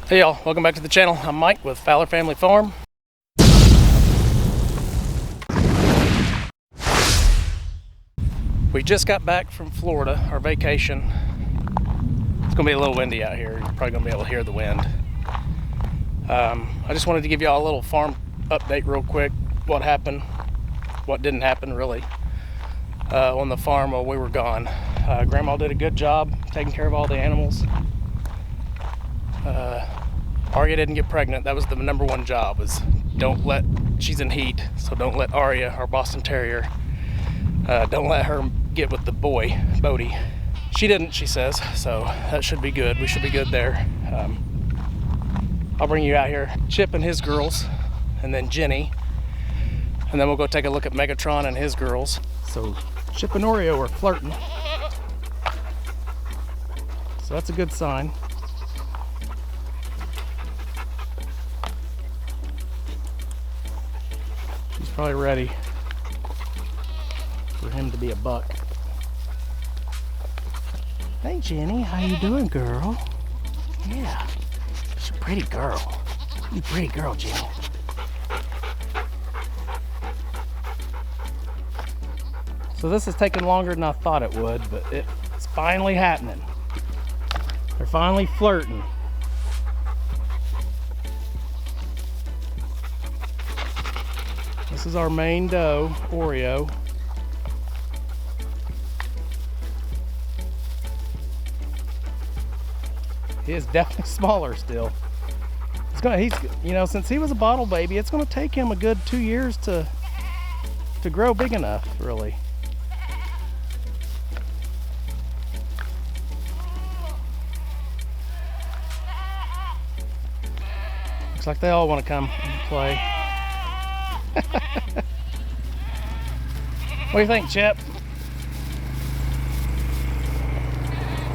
Hey y'all, welcome back to the channel. I'm Mike with Fowler Family Farm. We just got back from Florida, our vacation. It's gonna be a little windy out here. You're probably gonna be able to hear the wind. I just wanted to give y'all a little farm update real quick. What happened, what didn't happen really, on the farm while we were gone. Grandma did a good job taking care of all the animals. Arya didn't get pregnant. That was the number one job, was she's in heat, so don't let Arya, our Boston Terrier, don't let her get with the boy, Bodie. She didn't, she says, so that should be good. We should be good there. I'll bring you out here, Chip and his girls, and then Jenny, and then we'll go take a look at Megatron and his girls. So Chip and Oreo are flirting, so that's a good sign. He's probably ready for him to be a buck. Hey Jenny, how you doing, girl? Yeah, she's a pretty girl. You pretty girl, Jenny. So this is taking longer than I thought it would, but it's finally happening. They're finally flirting. This is our main doe, Oreo. He is definitely smaller still. Since he was a bottle baby, it's gonna take him a good 2 years to grow big enough, really. Looks like they all want to come and play. What do you think, Chip?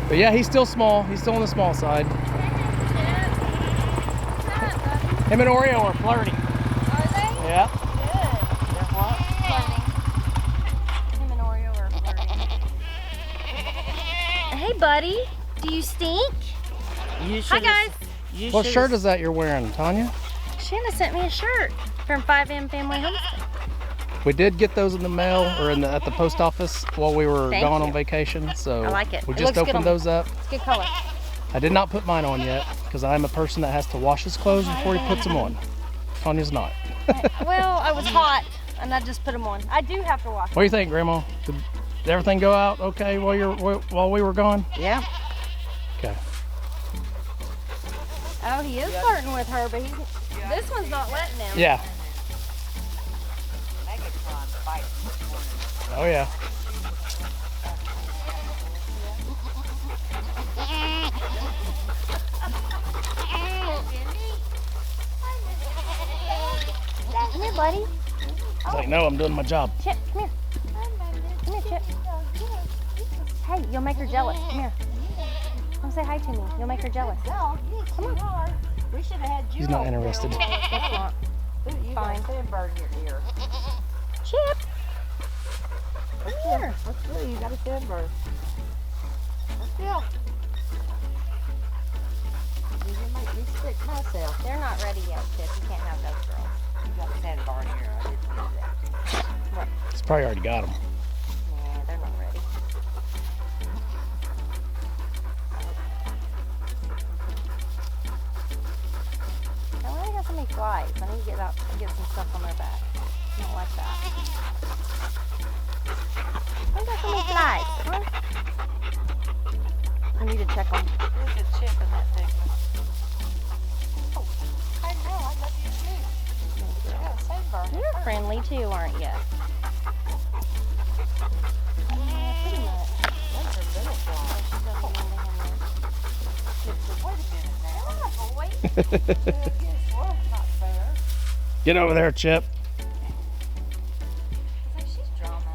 But yeah, he's still small. He's still on the small side. Him and Oreo are flirting. Are they? Yeah. Good. They're what? Flirting. Him and Oreo are flirting. Hey, buddy. Do you stink? Hi, guys. What shirt is that you're wearing, Tanya? Shanna sent me a shirt from 5M Family Homestead. We did get those in the mail, or at the post office while we were gone on vacation. So I like it. We just opened those up. It's a good color. I did not put mine on yet because I'm a person that has to wash his clothes before he puts them on. Tanya's not. Well, I was hot and I just put them on. I do have to wash. What do you think, Grandma? Did everything go out okay while we were gone? Yeah. Okay. Oh, he is flirting with her, but this one's not letting him. Yeah. Oh yeah. Come here, buddy. He's like, no, I'm doing my job. Chip, come here. Come here, Chip. Hey, you'll make her jealous. Come here. Come say hi to me. You'll make her jealous. Come on. We should have had you. He's not interested. That's not. You Fine. got a sandbird in your ear. Chip. Come here. Let's do. You got a sandbird. Let's go. You make me sick myself. They're not ready yet, Chip. You can't have those girls. You got a sandbird in your ear. I didn't know that. What? He's probably already got them. Yeah, they're not ready. I really got so many flies. I need to get some stuff on their back. I don't like that. I got so many flies, huh? I need to check them. There's a chip in that thing. Oh, I know. I love you too. Yeah, sandbird. You're friendly too, aren't you? Yeah, pretty much. Those are little flies. She doesn't want to have Wait a minute now. Boy. Yes, well, it's not fair. Get over there, Chip. It's like she's drama.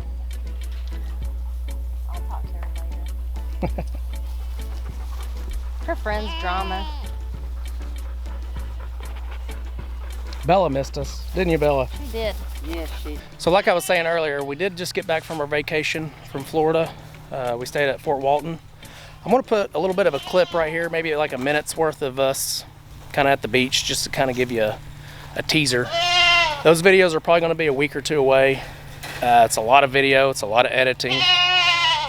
I'll talk to her later. Her friend's drama. Bella missed us, didn't you, Bella? She did. Yes, she. So like I was saying earlier, we did just get back from our vacation from Florida. We stayed at Fort Walton. I'm gonna put a little bit of a clip right here, maybe like a minute's worth of us kind of at the beach, just to kind of give you a teaser. Those videos are probably going to be a week or two away. It's a lot of video, it's a lot of editing,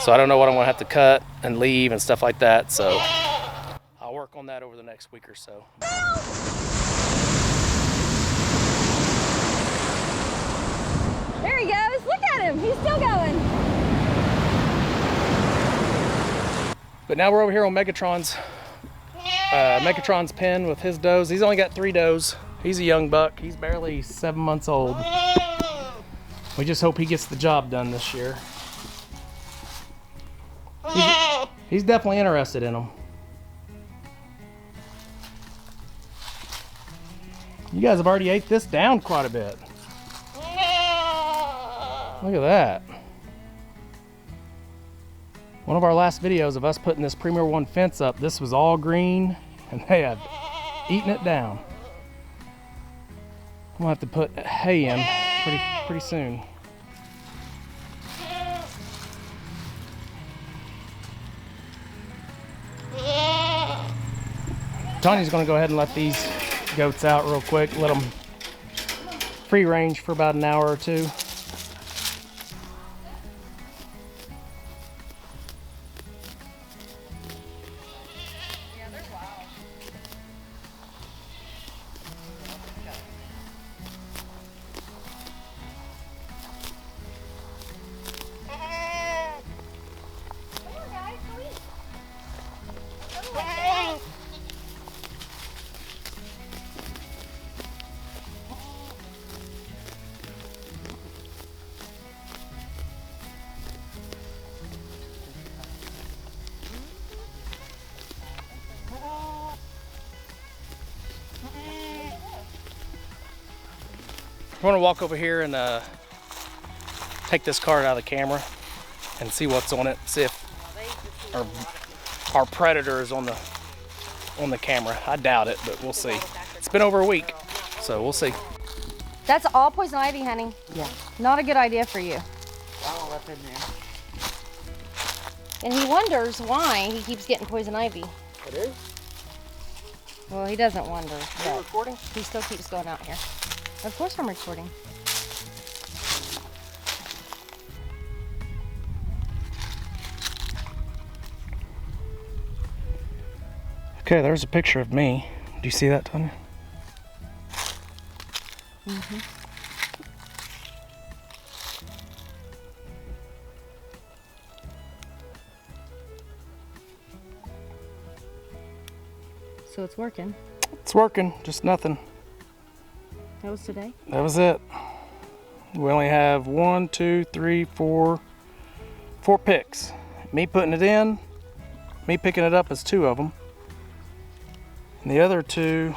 so I don't know what I'm going to have to cut and leave and stuff like that, so I'll work on that over the next week or so. There he goes. Look at him. He's still going. But now we're over here on Megatron's pen with his does. He's only got 3 does. He's a young buck. He's barely 7 months old. We just hope he gets the job done this year. He's definitely interested in them. You guys have already ate this down quite a bit. Look at that. One of our last videos of us putting this Premier 1 fence up, this was all green, and they have eaten it down. I'm gonna have to put hay in pretty soon. Tanya's gonna go ahead and let these goats out real quick, let them free range for about an hour or two. I want to walk over here and take this card out of the camera and see what's on it. See if our predator is on the camera. I doubt it, but we'll see. It's been over a week, so we'll see. That's all poison ivy, honey. Yeah. Not a good idea for you. All up in there. And he wonders why he keeps getting poison ivy. It is? Well, he doesn't wonder. Are you recording? He still keeps going out here. Of course I'm recording. Okay, there's a picture of me. Do you see that, Tanya? Mm-hmm. So it's working. It's working, just nothing. That was today? That was it. We only have 1, 2, 3, 4 picks. Me putting it in, me picking it up as 2 of them. And the other 2,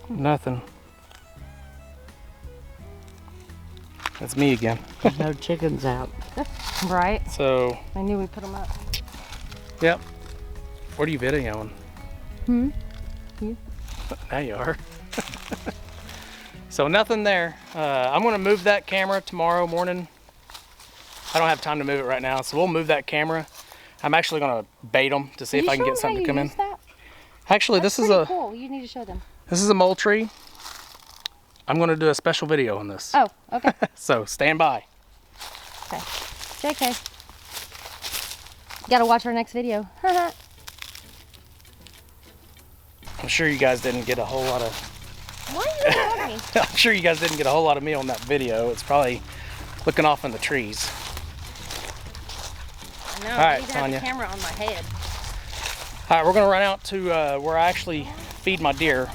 nothing. That's me again. No chickens out. Right. So, I knew we put them up. yep. What are you videoing? Hmm? You? Now you are. So nothing there. I'm gonna move that camera tomorrow morning. I don't have time to move it right now, so we'll move that camera. I'm actually gonna bait them to see if I can get something to come in. That? Actually, That's this is a cool. You need to show them. this is a Moultrie. I'm gonna do a special video on this. Oh, okay. So stand by. Okay. JK. Gotta watch our next video. I'm sure you guys didn't get a whole lot of. Why are you looking at me? I'm sure you guys didn't get a whole lot of me on that video. It's probably looking off in the trees. I know. All right, I need to have Tanya. the camera on my head. All right, we're gonna run out to where I actually feed my deer.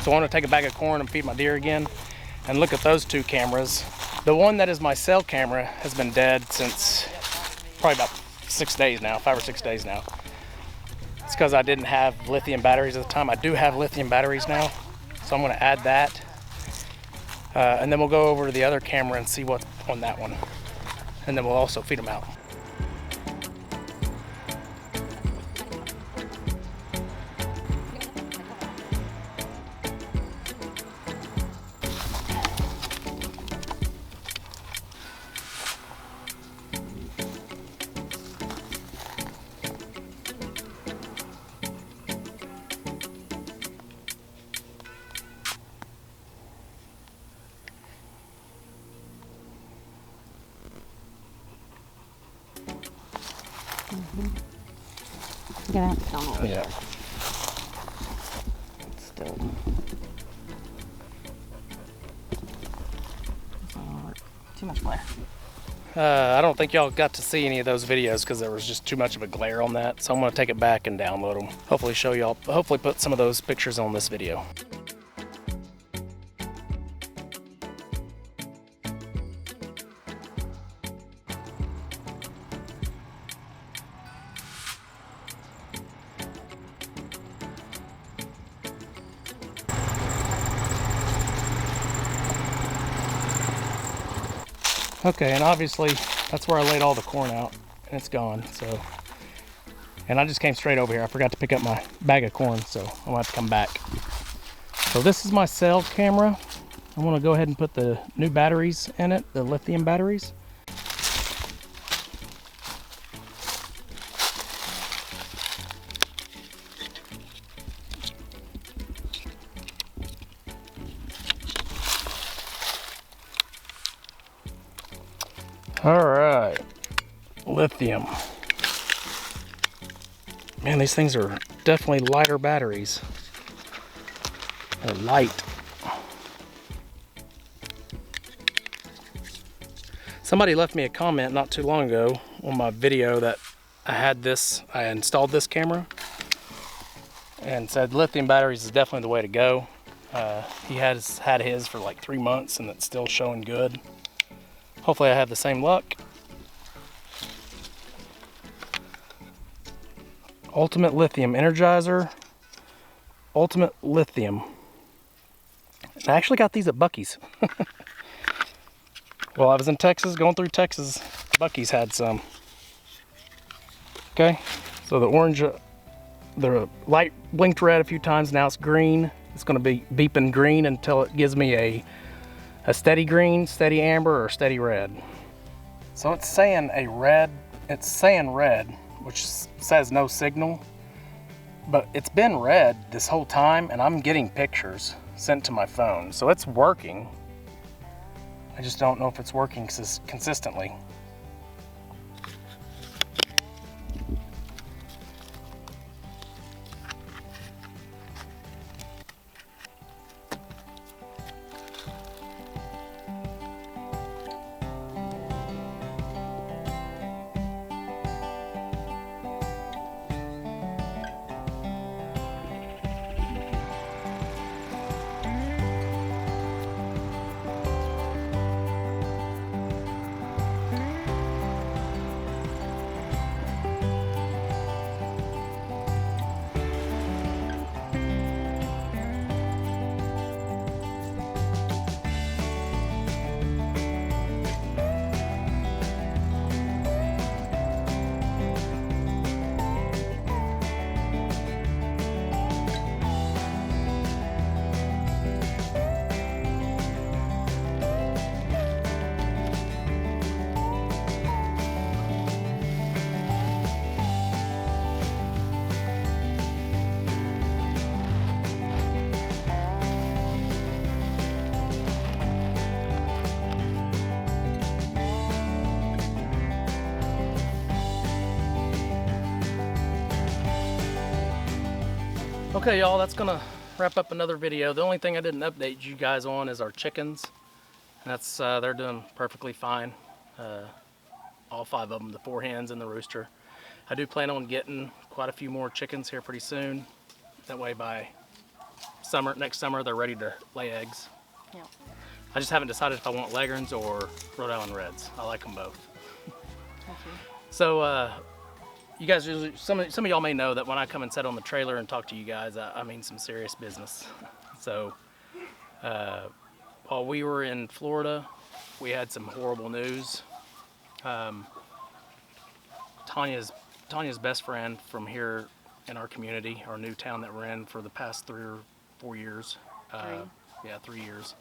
So I want to take a bag of corn and feed my deer again, and look at those 2 cameras. The one that is my cell camera has been dead since probably about 6 days now, 5 or 6 days now. It's because I didn't have lithium batteries at the time. I do have lithium batteries now, so I'm going to add that. And then we'll go over to the other camera and see what's on that one. And then we'll also feed them out. You're gonna have to tell me what Yeah. it's still. Too much glare. I don't think y'all got to see any of those videos because there was just too much of a glare on that. So I'm gonna take it back and download them. Hopefully show y'all, hopefully put some of those pictures on this video. Okay, and obviously that's where I laid all the corn out, and it's gone. So, and I just came straight over here. I forgot to pick up my bag of corn, so I'm gonna have to come back. So this is my cell camera. I want to go ahead and put the new batteries in it, the lithium batteries. All right, lithium. Man, these things are definitely lighter batteries. They're light. Somebody left me a comment not too long ago on my video that I installed this camera and said lithium batteries is definitely the way to go. He has had his for like 3 months and it's still showing good. Hopefully I have the same luck. Ultimate Lithium Energizer. Ultimate Lithium. I actually got these at Buc-ee's. Well, I was in Texas, going through Texas. Buc-ee's had some. Okay, so the orange, the light blinked red a few times, now it's green. It's gonna be beeping green until it gives me a steady green, steady amber, or steady red. So it's saying red, which says no signal, but it's been red this whole time and I'm getting pictures sent to my phone. So it's working. I just don't know if it's working consistently. Okay, y'all, that's gonna wrap up another video. The only thing I didn't update you guys on is our chickens. And that's they're doing perfectly fine. All 5 of them, the 4 hens and the rooster. I do plan on getting quite a few more chickens here pretty soon. That way by next summer, they're ready to lay eggs. Yeah. I just haven't decided if I want Leghorns or Rhode Island Reds. I like them both. So, you guys usually, some of y'all may know that when I come and sit on the trailer and talk to you guys, I mean some serious business. So, while we were in Florida, we had some horrible news. Tanya's best friend from here in our community, our new town that we're in for the past 3 or 4 years. 3 years.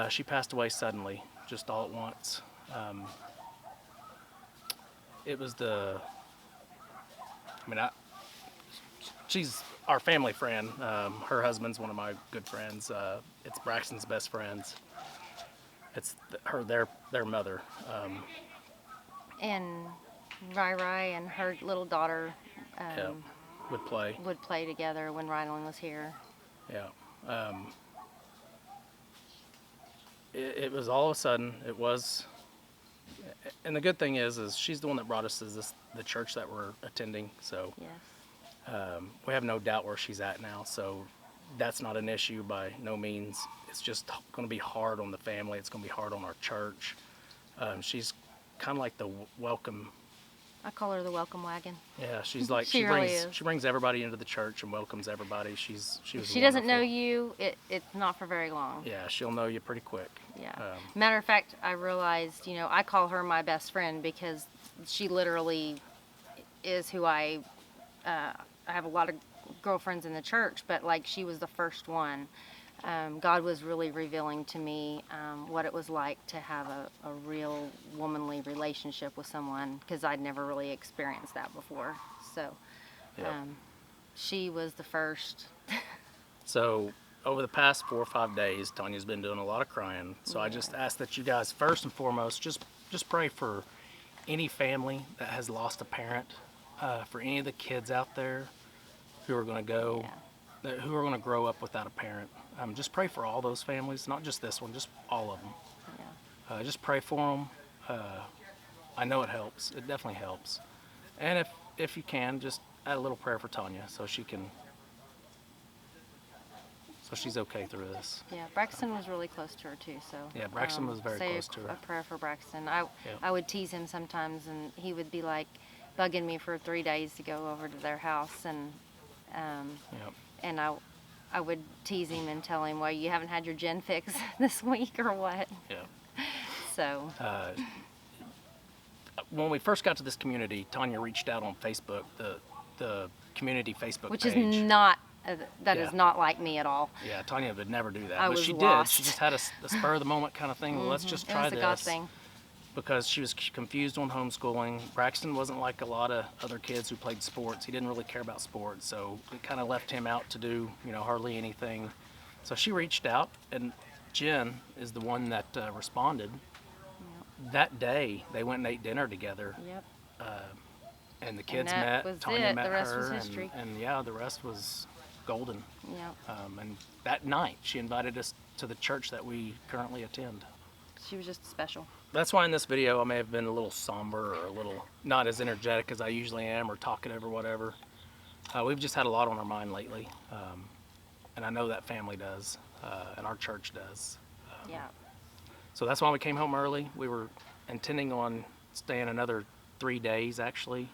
She passed away suddenly, just all at once. It was she's our family friend. Her husband's one of my good friends. It's Braxton's best friends. It's their mother. And Rai and her little daughter Yep. Would play. would play together when Rylan was here. Yeah. It was all of a sudden. It was, and the good thing is she's the one that brought us to the church that we're attending. So Yes. we have no doubt where she's at now. So that's not an issue by no means. It's just going to be hard on the family. It's going to be hard on our church. She's kind of like the welcome. I call her the welcome wagon. Yeah, she's like She really is. she brings everybody into the church and welcomes everybody. She was If she doesn't know wonderful. you, it's not for very long. Yeah, she'll know you pretty quick. Yeah. Matter of fact, I realized, I call her my best friend because she literally is who I have a lot of girlfriends in the church, but like she was the first one. God was really revealing to me what it was like to have a real womanly relationship with someone, because I'd never really experienced that before. So Yep. she was the first. So over the past 4 or 5 days, Tanya's been doing a lot of crying. So I just ask that you guys, first and foremost, just pray for any family that has lost a parent, for any of the kids out there who are going to go, who are going to grow up without a parent. Just pray for all those families, not just this one, just all of them. Yeah. Just pray for them. I know it helps. It definitely helps. And if you can, just add a little prayer for Tanya so she's okay through this. Yeah, Braxton was really close to her too. So Yeah, Braxton was very say close to her. A prayer for Braxton. I would tease him sometimes, and he would be like bugging me for 3 days to go over to their house, and Yep. and I would tease him and tell him, well, you haven't had your gen fix this week or what. Yeah. So When we first got to this community, Tanya reached out on Facebook, the community Facebook which page. is not that Yeah. is not like me at all. Yeah, Tanya would never do that, I but was she lost. did. She just had a spur of the moment kind of thing. Well, let's just try It was this. a God thing. Because she was confused on homeschooling. Braxton wasn't like a lot of other kids who played sports. He didn't really care about sports, so it kind of left him out to do, hardly anything. So she reached out, and Jen is the one that responded. Yep. That day, they went and ate dinner together, Yep. and the kids that met. was Tanya it. met The rest her, was history. and yeah, the rest was golden. Yep. And that night, she invited us to the church that we currently attend. She was just special. That's why in this video I may have been a little somber or a little not as energetic as I usually am, or talkative or whatever. We've just had a lot on our mind lately, and I know that family does, and our church does. Yeah. So that's why we came home early. We were intending on staying another 3 days actually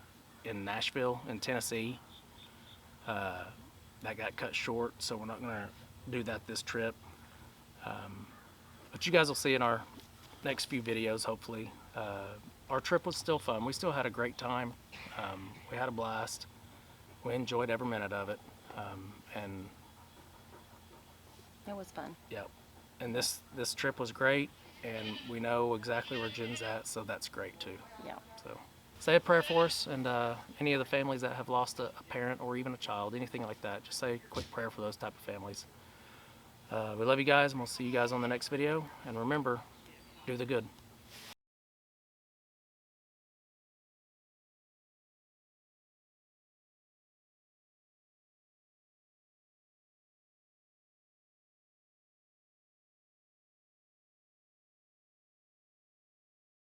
in Nashville in Tennessee. That got cut short, so we're not going to do that this trip. But you guys will see in our next few videos, hopefully. Our trip was still fun. We still had a great time. We had a blast. We enjoyed every minute of it. And It was fun. yeah, and this trip was great, and we know exactly where Jen's at, so that's great too. Yeah. So say a prayer for us, and any of the families that have lost a parent or even a child, anything like that, just say a quick prayer for those type of families. We love you guys, and we'll see you guys on the next video. And remember, do the good.